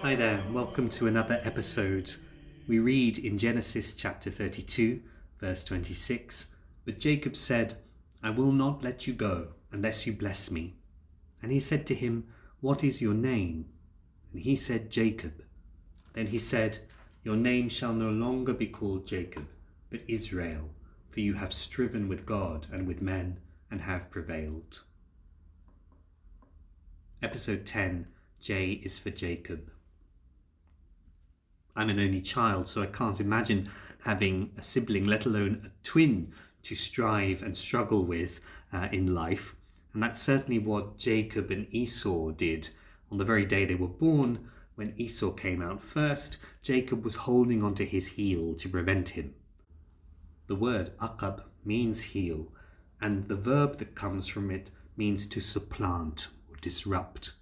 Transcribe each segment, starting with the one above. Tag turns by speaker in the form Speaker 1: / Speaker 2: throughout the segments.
Speaker 1: Hi there, welcome to another episode. We read in Genesis chapter 32, verse 26, "But Jacob said, I will not let you go unless you bless me. And he said to him, What is your name? And he said, Jacob. Then he said, Your name shall no longer be called Jacob, but Israel, for you have striven with God and with men and have prevailed." Episode 10, J is for Jacob. I'm an only child, so I can't imagine having a sibling, let alone a twin, to strive and struggle with in life. And that's certainly what Jacob and Esau did. On the very day they were born, when Esau came out first, Jacob was holding onto his heel to prevent him. The word aqab means heel, and the verb that comes from it means to supplant or disrupt.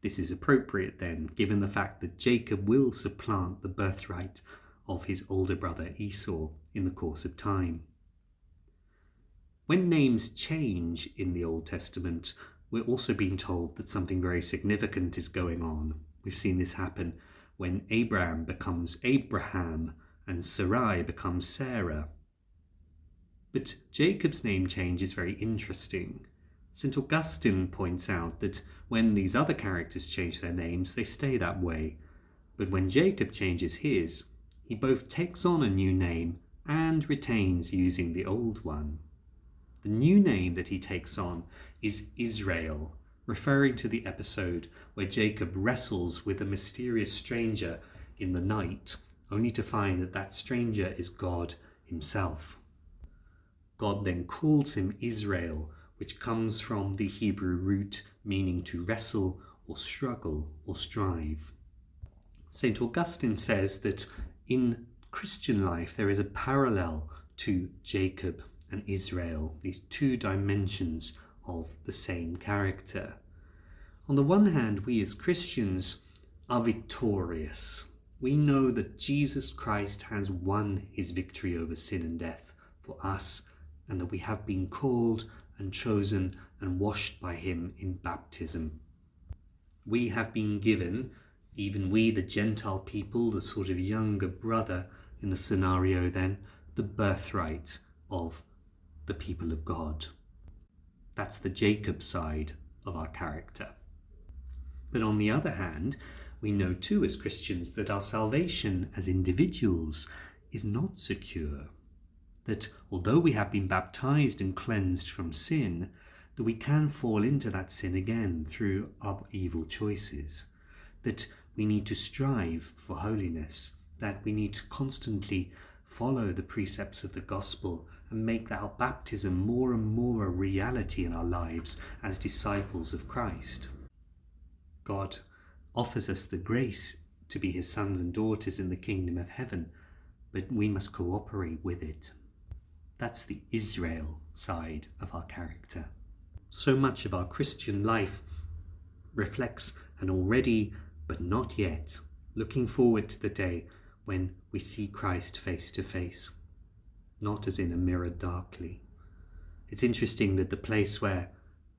Speaker 1: This is appropriate then, given the fact that Jacob will supplant the birthright of his older brother Esau in the course of time. When names change in the Old Testament, we're also being told that something very significant is going on. We've seen this happen when Abraham becomes Abraham and Sarai becomes Sarah. But Jacob's name change is very interesting. St. Augustine points out that when these other characters change their names, they stay that way. But when Jacob changes his, he both takes on a new name and retains using the old one. The new name that he takes on is Israel, referring to the episode where Jacob wrestles with a mysterious stranger in the night, only to find that that stranger is God himself. God then calls him Israel, which comes from the Hebrew root meaning to wrestle or struggle or strive. St. Augustine says that in Christian life there is a parallel to Jacob and Israel, these two dimensions of the same character. On the one hand, we as Christians are victorious. We know that Jesus Christ has won his victory over sin and death for us, and that we have been called and chosen and washed by him in baptism. We have been given, even we the Gentile people, the sort of younger brother in the scenario then, the birthright of the people of God. That's the Jacob side of our character. But on the other hand, we know too as Christians that our salvation as individuals is not secure. That although we have been baptized and cleansed from sin, that we can fall into that sin again through our evil choices. That we need to strive for holiness. That we need to constantly follow the precepts of the gospel and make our baptism more and more a reality in our lives as disciples of Christ. God offers us the grace to be his sons and daughters in the kingdom of heaven, but we must cooperate with it. That's the Israel side of our character. So much of our Christian life reflects an already but not yet, looking forward to the day when we see Christ face to face, not as in a mirror darkly. It's interesting that the place where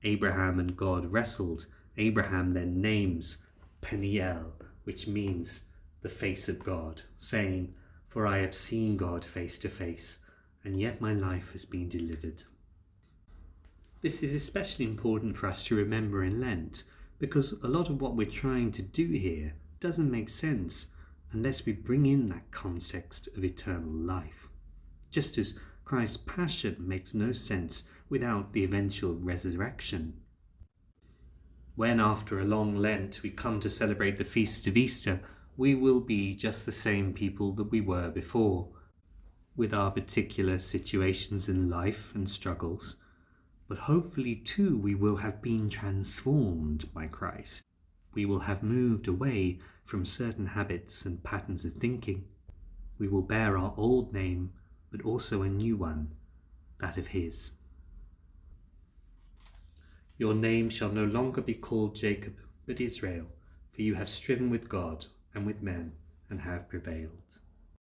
Speaker 1: Abraham and God wrestled, Abraham then names Peniel, which means the face of God, saying, "For I have seen God face to face, and yet my life has been delivered." This is especially important for us to remember in Lent, because a lot of what we're trying to do here doesn't make sense unless we bring in that context of eternal life. Just as Christ's passion makes no sense without the eventual resurrection. When after a long Lent we come to celebrate the feast of Easter, we will be just the same people that we were before, with our particular situations in life and struggles, but hopefully too we will have been transformed by Christ. We will have moved away from certain habits and patterns of thinking. We will bear our old name, but also a new one, that of his. Your name shall no longer be called Jacob, but Israel, for you have striven with God and with men and have prevailed.